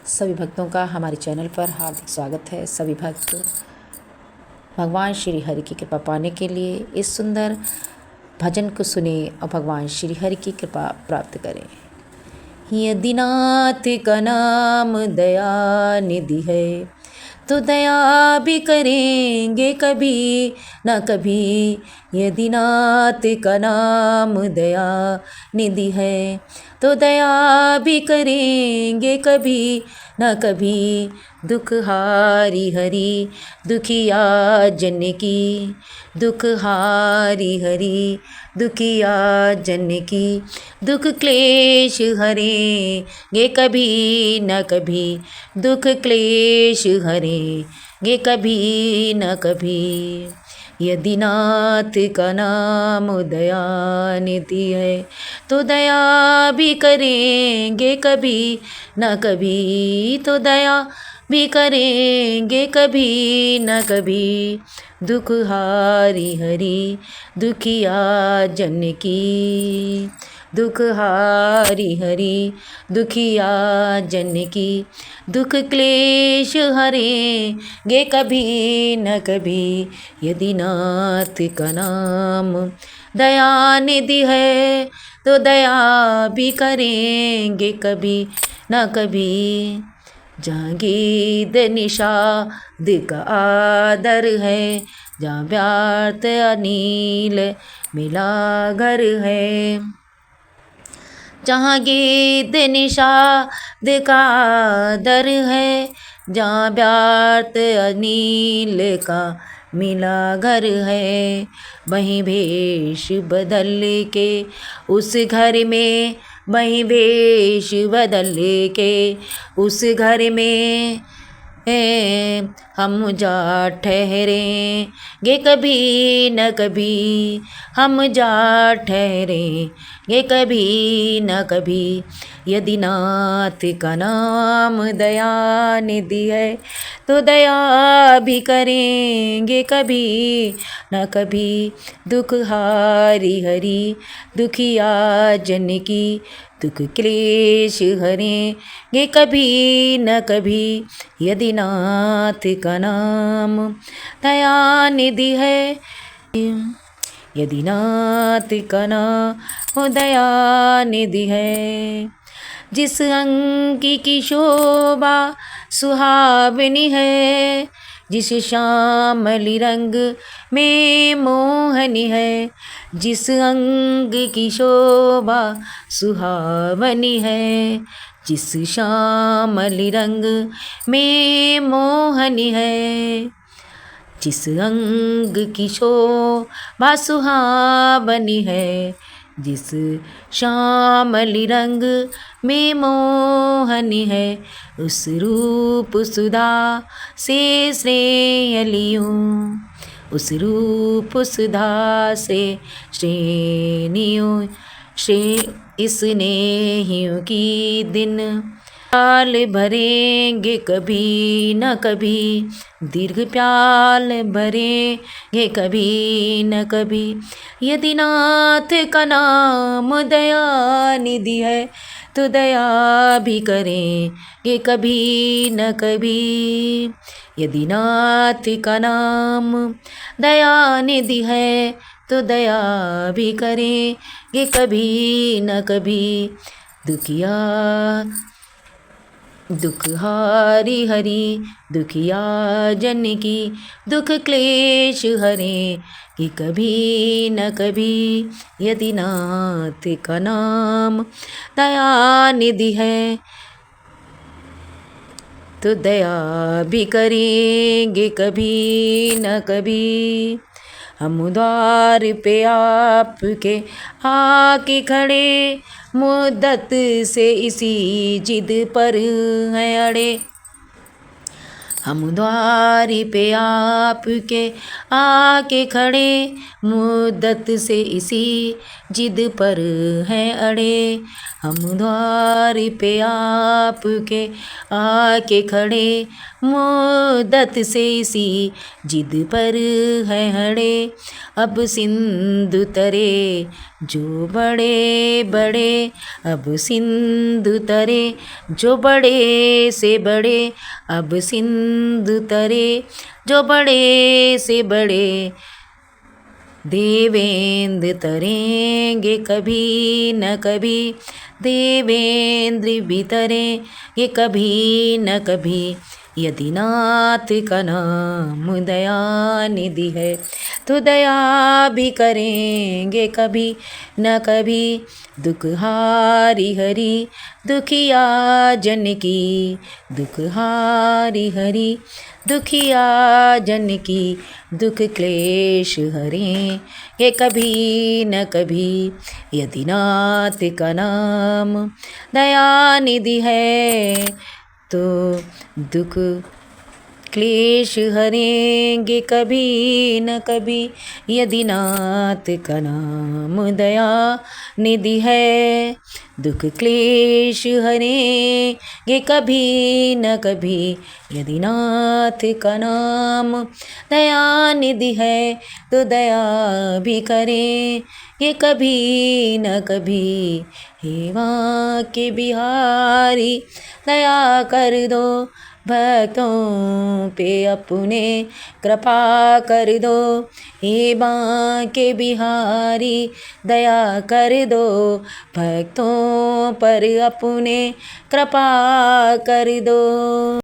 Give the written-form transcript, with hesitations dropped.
सभी भक्तों का हमारे चैनल पर हार्दिक स्वागत है। सभी भक्त भगवान श्री हरि की कृपा पाने के लिए इस सुंदर भजन को सुने और भगवान श्री हरि की कृपा प्राप्त करें। यदि नाथ का नाम दया निधि है तो दया भी करेंगे कभी न कभी। यदि नाथ का नाम दया निधि है तो दया भी करेंगे कभी न कभी। दुख हारी हरि दुखिया जन की, दुख हारी हरि दुखिया जन की। दुख क्लेश हरेंगे कभी न कभी, दुख क्लेश हरेंगे कभी न कभी। यदि नाथ का नाम दया निधि है तो दया भी करेंगे कभी न कभी, तो दया भी करेंगे कभी न कभी। दुख हारी हरि दुखिया जन की, दुख हारी हरि दुखिया जन की। दुख क्लेश हरेंगे कभी न कभी। यदि नाथ का नाम दया निधि है तो दया भी करेंगे कभी न कभी। जहाँ गीत निषाद का आदर है, जहाँ व्यार्थ अनिल मिला घर है। जहाँ गीत निषाद का आदर है, जहाँ व्यार्थ अनिल का मिला घर है। वहीं भेष बदल के उस घर में, वहीं भेष बदल के उस घर में हम जा ठहरेंगे कभी न कभी, हम जा ठहरेंगे कभी न कभी। यदि नाथ का नाम दया निधि है तो दया भी करेंगे कभी न कभी। दुख हारी हरि दुखिया जन की, दुख क्लेश हरेंगे कभी न कभी। यदि नाथ का नाम दया निधि है, यदि नाथ का नाम दया निधि है। जिस अंगी की शोभा सुहावनी है, जिस श्यामली रंग में मोहनी है। जिस अंग की शोभा सुहावनी है, जिस श्यामली रंग में मोहनी है। जिस अंग की शोभा सुहावनी है, जिस श्यामली रंग में मोहनी है। उस रूप सुधा से श्रेय लियूं, उस रूप सुधा से श्रेणियों श्रेय स्नेहियों की दिन प्याल भरेंगे कभी न कभी, दीर्घ प्याल भरेंगे कभी न कभी। यदि नाथ का नाम दया निधि है तो दया भी करेंगे कभी न कभी। यदि नाथ का नाम दया निधि है तो दया भी करेंगे कभी न कभी। दुखिया दुख हारी हरि दुखिया जन की, दुख क्लेश हरेंगे कभी न कभी। यदि नाथ का नाम दया निधि है तो दया भी करेंगे कभी न कभी। हम द्वार पे आपके आके खड़े, मुद्दत से इसी जिद पर हैं अड़े। हम द्वार पे आपके आके खड़े, मुद्दत से इसी जिद पर हैं अड़े। हम द्वार पे आपके आके खड़े, मुद्दत से इसी जिद पर है अड़े। अब सिंधु तरे जो बड़े बड़े, अब सिंधु तरे जो बड़े से बड़े, अब सिंधु तरे जो बड़े से बड़े। देवेंद्र तरेंगे कभी न कभी, देवेंद्र भी तरेंगे कभी न कभी। यदि नाथ का नाम दयानिधि है, तो दया भी करेंगे कभी न कभी। दुखहारी हरि दुखिया जन की, दुखहारी हरि दुखिया जन की। दुख क्लेश हरें ये कभी न कभी, यदि नाथ का नाम दयानिधि है, तो दुख क्लेश हरेंगे कभी न कभी। यदि नाथ का नाम दया निधि है, दुख क्लेश हरेंगे कभी न कभी। यदि नाथ का नाम दया निधि है, तो दया भी करेंगे कभी न कभी। हे माँ के बिहारी दया कर दो, भक्तों पे अपने कृपा कर दो। हे माँ के बिहारी दया कर दो, भक्तों पर अपने कृपा कर दो।